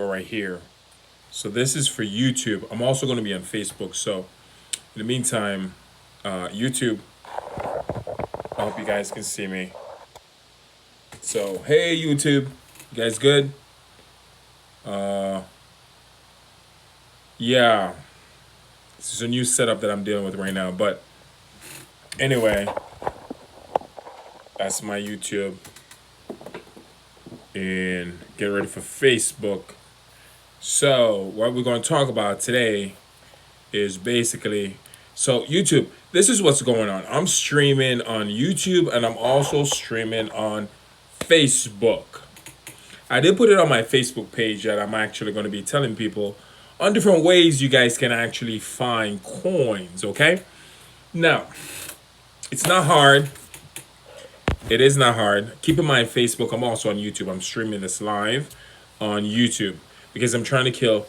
go right here. So this is for YouTube. I'm also going to be on Facebook. So in the meantime, YouTube, I hope you guys can see me. So hey YouTube, you guys good? Uh, yeah, this is a new setup that I'm dealing with right now. But anyway, that's my YouTube. And get ready for Facebook. So what we're going to talk about today is basically, so YouTube, this is what's going on. I'm streaming on YouTube and I'm also streaming on Facebook. I did put it on my Facebook page that I'm actually going to be telling people on different ways you guys can actually find coins, okay? Now, it's not hard. It is not hard. Keep in mind, Facebook, I'm also on YouTube. I'm streaming this live on YouTube because I'm trying to kill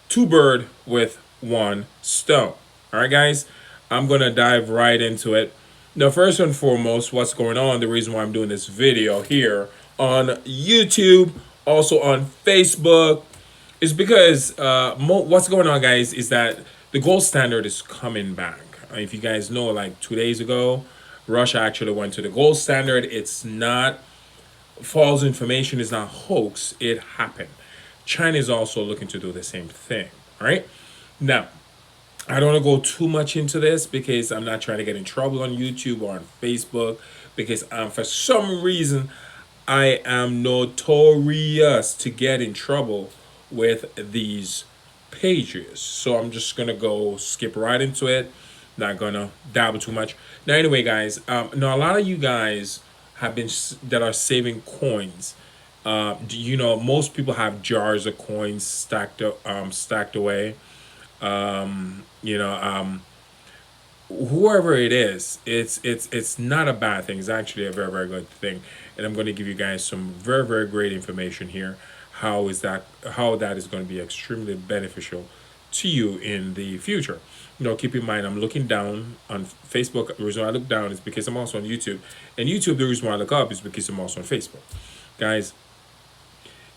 two birds with one stone. All right, guys, I'm going to dive right into it. Now, first and foremost, what's going on, the reason why I'm doing this video here on YouTube, also on Facebook, is because what's going on, guys, is that the gold standard is coming back. If you guys know, like 2 days ago, Russia actually went to the gold standard. It's not false information, it's not hoax, it happened. China is also looking to do the same thing. All right. Now, I don't want to go too much into this because I'm not trying to get in trouble on YouTube or on Facebook because for some reason I am notorious to get in trouble with these pages. So I'm just going to go skip right into it. Not going to dabble too much. Now, anyway, guys, now a lot of you guys have been that are saving coins. You know, most people have jars of coins stacked away. You know, whoever it is, it's not a bad thing. It's actually a very good thing, and I'm going to give you guys some very great information here. How that is going to be extremely beneficial to you in the future. You know, keep in mind, I'm looking down on Facebook. The reason why I look down is because I'm also on YouTube, and YouTube, the reason why I look up is because I'm also on Facebook, guys.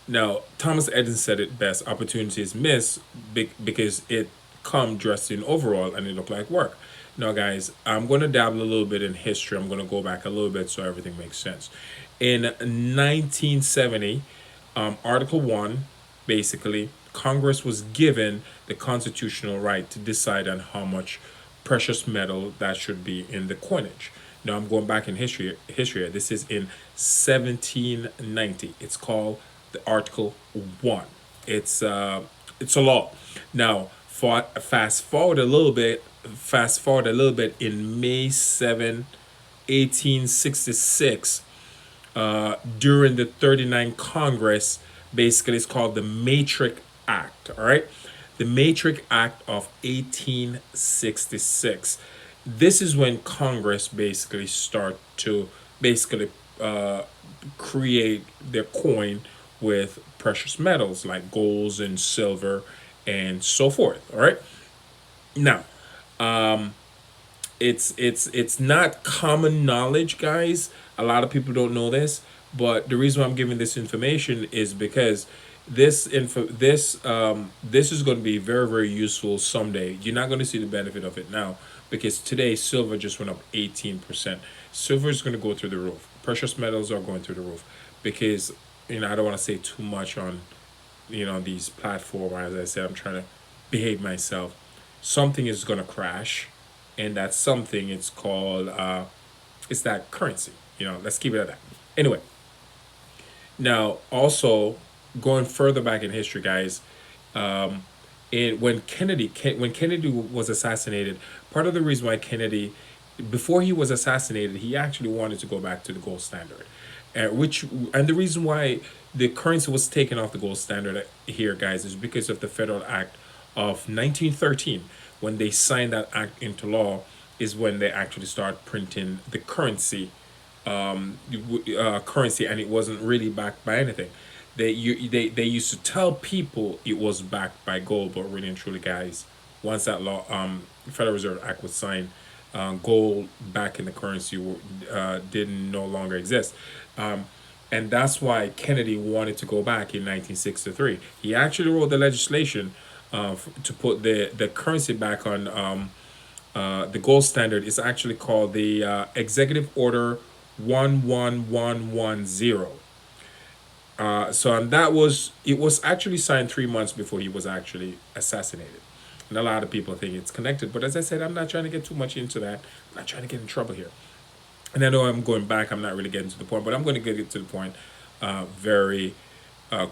Now, Thomas Edison said it best: opportunities miss because it come dressed in overall and it look like work. Now, guys, I'm going to dabble a little bit in history. I'm going to go back a little bit so everything makes sense. In 1970, Article 1, basically, Congress was given the constitutional right to decide on how much precious metal that should be in the coinage. Now, I'm going back in history. This is in 1790. It's called the Article 1. It's a law. Now, fast forward a little bit. In May 7, 1866, during the 39th Congress, basically it's called the Matrix Act. All right, the Matrix Act of 1866. This is when Congress basically start to create their coin with precious metals like golds and silver and so forth. All right. Now, it's not common knowledge, guys. A lot of people don't know this, but the reason why I'm giving this information is because this is going to be very useful someday. You're not going to see the benefit of it now because today silver just went up 18%. Silver is going to go through the roof. Precious metals are going through the roof because, you know, I don't want to say too much on, you know, these platforms. As I said, I'm trying to behave myself. Something is going to crash, and that something, it's called it's that currency. You know, let's keep it at that. Anyway, now also going further back in history, guys, when Kennedy was assassinated, part of the reason why Kennedy, before he was assassinated, he actually wanted to go back to the gold standard, and the reason why the currency was taken off the gold standard here, guys, is because of the Federal Act of 1913. When they signed that act into law, is when they actually start printing the currency, and it wasn't really backed by anything. They used to tell people it was backed by gold, but really and truly, guys, once that law, Federal Reserve Act was signed, gold back in the currency didn't no longer exist. And And that's why Kennedy wanted to go back in 1963. He actually wrote the legislation to put the currency back on the gold standard. Is actually called the Executive Order 11110. And that was, it was actually signed 3 months before he was actually assassinated. And a lot of people think it's connected, but as I said, I'm not trying to get too much into that. I'm not trying to get in trouble here. And I know I'm going back, I'm not really getting to the point, but I'm going to get to the point very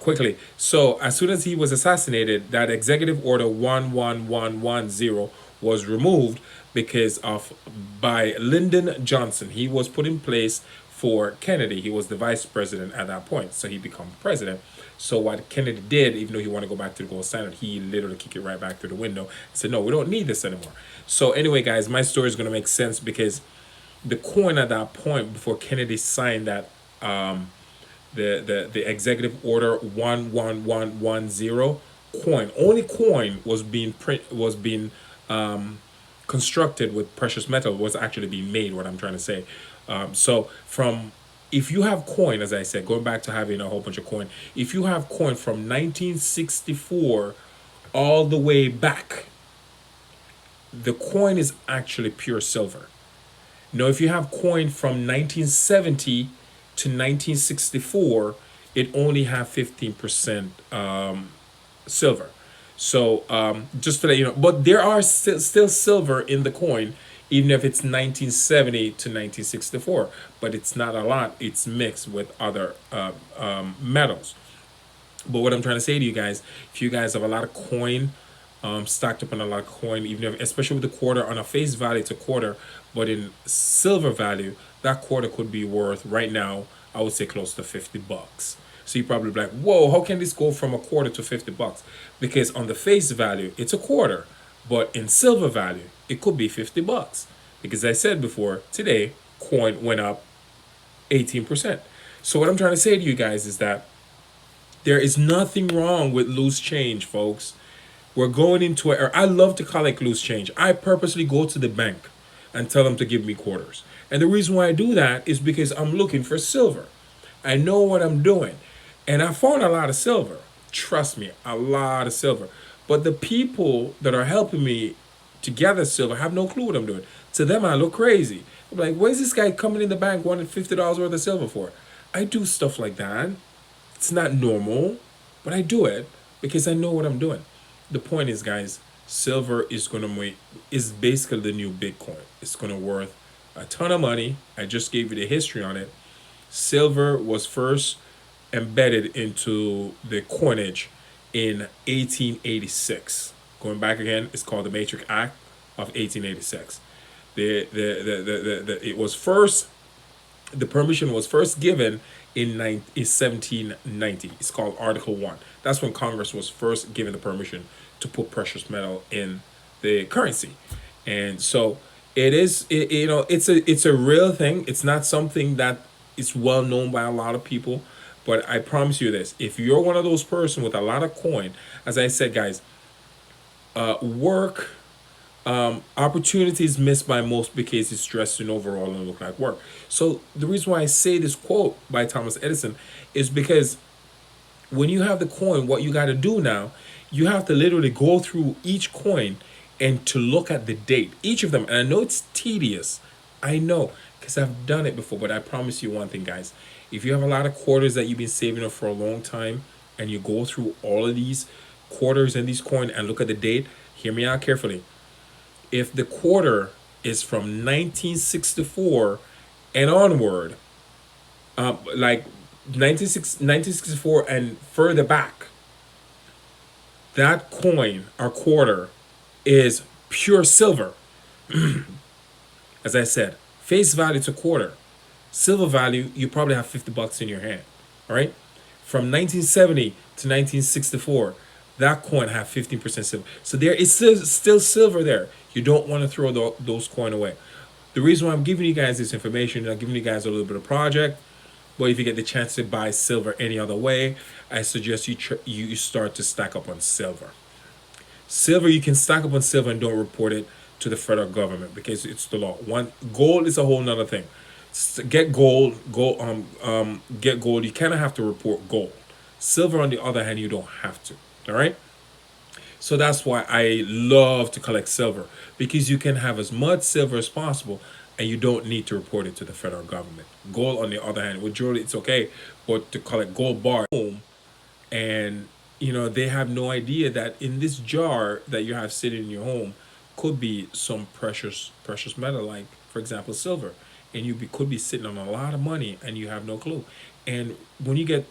quickly. So as soon as he was assassinated, that Executive Order 11110 was removed because of, by Lyndon Johnson. He was put in place for Kennedy. He was the vice president at that point, so he became president. So what Kennedy did, even though he wanted to go back to the gold standard, he literally kicked it right back through the window and said, no, we don't need this anymore. So anyway, guys, my story is going to make sense because the coin at that point, before Kennedy signed that the Executive Order 11110 coin, only coin was being constructed with precious metal, was actually being made. What I'm trying to say. So from, if you have coin, as I said, going back to having a whole bunch of coin, if you have coin from 1964 all the way back, the coin is actually pure silver. Now, if you have coin from 1970 to 1964, it only have 15% silver. So just to let you know, but there are still silver in the coin, even if it's 1970 to 1964, but it's not a lot. It's mixed with other metals. But what I'm trying to say to you guys, if you guys have a lot of coin, stocked up on a lot of coin, even if, especially with the quarter, on a face value it's a quarter, but in silver value, that quarter could be worth right now, I would say close to $50. So you probably be like, whoa, how can this go from a quarter to $50? Because on the face value, it's a quarter, but in silver value, it could be $50. Because I said before, today, coin went up 18%. So what I'm trying to say to you guys is that there is nothing wrong with loose change, folks. We're going into it. I love to collect loose change. I purposely go to the bank and tell them to give me quarters. And the reason why I do that is because I'm looking for silver. I know what I'm doing. And I found a lot of silver. Trust me, a lot of silver. But the people that are helping me to gather silver have no clue what I'm doing. To them, I look crazy. I'm like, where's this guy coming in the bank wanting $50 worth of silver for? I do stuff like that. It's not normal, but I do it because I know what I'm doing. The point is, guys, silver is basically the new Bitcoin. It's going to worth a ton of money. I just gave you the history on it. Silver was first embedded into the coinage in 1886. Going back again, it's called the Matrix Act of 1886. It was first, the permission was first given in 1790. It's called Article 1. That's when Congress was first given the permission to put precious metal in the currency. And so it is, it's a real thing. It's not something that is well known by a lot of people. But I promise you this, if you're one of those persons with a lot of coin, as I said, guys, work opportunities missed by most because it's dressed in overall and look like work. So the reason why I say this quote by Thomas Edison is because when you have the coin, what you got to do now, you have to literally go through each coin and to look at the date, each of them. And I know it's tedious. I know, because I've done it before, but I promise you one thing, guys. If you have a lot of quarters that you've been saving up for a long time and you go through all of these quarters and these coins and look at the date, hear me out carefully. If the quarter is from 1964 and onward, like 1964 and further back, that coin or quarter is pure silver. As I said, face value to quarter. Silver value, you probably have $50 in your hand. All right? From 1970 to 1964, that coin had 15% silver. So there is still silver there. You don't want to throw those coins away. The reason why I'm giving you guys this information, I'm giving you guys a little bit of project, but if you get the chance to buy silver any other way, I suggest you start to stack up on silver. Silver, you can stack up on silver and don't report it to the federal government because it's the law. Gold is a whole nother thing. Get gold, get gold. You kind of have to report gold. Silver, on the other hand, you don't have to. All right. So that's why I love to collect silver, because you can have as much silver as possible and you don't need to report it to the federal government. Gold, on the other hand, with jewelry, it's okay, but to collect gold bar home, and they have no idea that in this jar that you have sitting in your home could be some precious metal, like for example silver, and could be sitting on a lot of money and you have no clue. And when you get,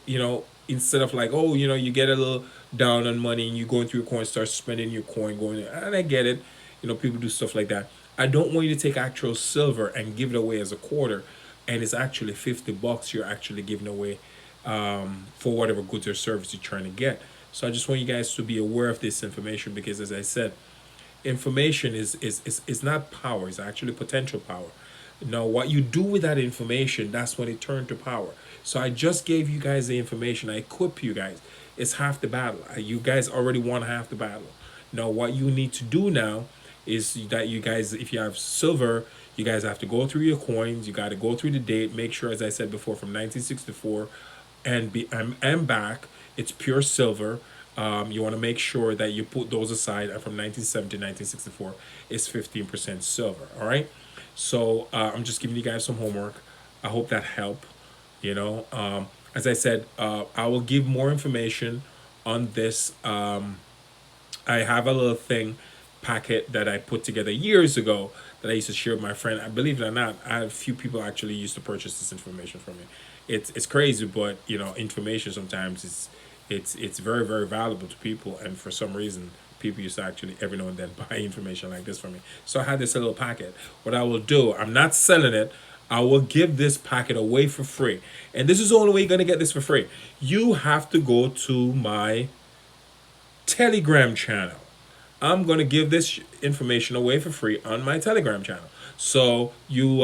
instead of like, oh, you get a little down on money and you going through your coin, start spending your coin, going, and I get it, people do stuff like that. I don't want you to take actual silver and give it away as a quarter, and it's actually $50 you're actually giving away, for whatever goods or service you're trying to get. So I just want you guys to be aware of this information, because as I said, information is not power, it's actually potential power. Now what you do with that information, that's when it turned to power. So I just gave you guys the information, I equip you guys. It's half the battle. You guys already won half the battle. Now what you need to do now is that you guys, if you have silver, you guys have to go through your coins, you got to go through the date, make sure, as I said before, from 1964 and back, it's pure silver. You want to make sure that you put those aside, and from 1970 to 1964 it's 15% silver. All right. So I'm just giving you guys some homework. I hope that helped. As I said, I will give more information on this. I have a little thing packet that I put together years ago that I used to share with my friend. I believe it or not, I have a few people actually used to purchase this information from me. It's crazy, but information sometimes it's very, very valuable to people, and for some reason people used to actually every now and then buy information like this from me. So I had this little packet. What I will do, I'm not selling it. I will give this packet away for free. And this is the only way you're going to get this for free. You have to go to my Telegram channel. I'm going to give this information away for free on my Telegram channel. So you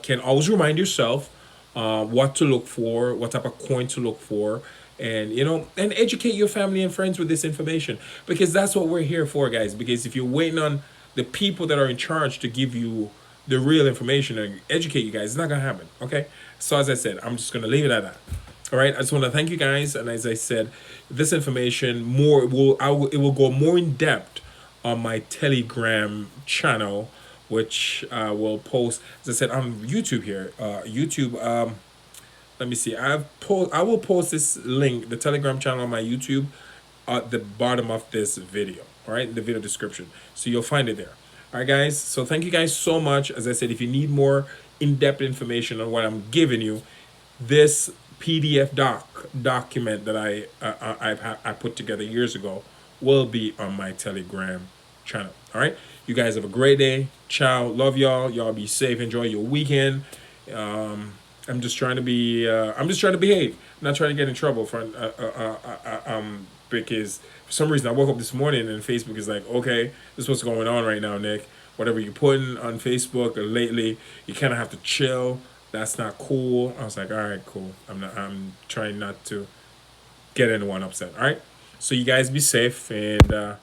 can always remind yourself what to look for, what type of coin to look for, and and educate your family and friends with this information, because that's what we're here for, guys. Because if you're waiting on the people that are in charge to give you the real information and educate you guys, it's not gonna happen. Okay. So as I said, I'm just gonna leave it at that. All right. I just want to thank you guys, and as I said, this information it will go more in depth on my Telegram channel, which will post, as I said, on YouTube here. YouTube. Let me see. I will post this link, the Telegram channel on my YouTube, at the bottom of this video. All right, in the video description, so you'll find it there. All right, guys. So thank you guys so much. As I said, if you need more in-depth information on what I'm giving you, this PDF document that I put together years ago will be on my Telegram channel. All right. You guys have a great day. Ciao. Love y'all. Y'all be safe. Enjoy your weekend. I'm just trying to be. I'm just trying to behave. I'm not trying to get in trouble for. Because for some reason I woke up this morning and Facebook is like, okay, this is what's going on right now, Nick. Whatever you're putting on Facebook or lately, you kind of have to chill. That's not cool. I was like, all right, cool. I'm trying not to get anyone upset. All right. So you guys be safe and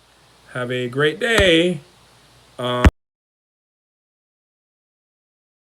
have a great day.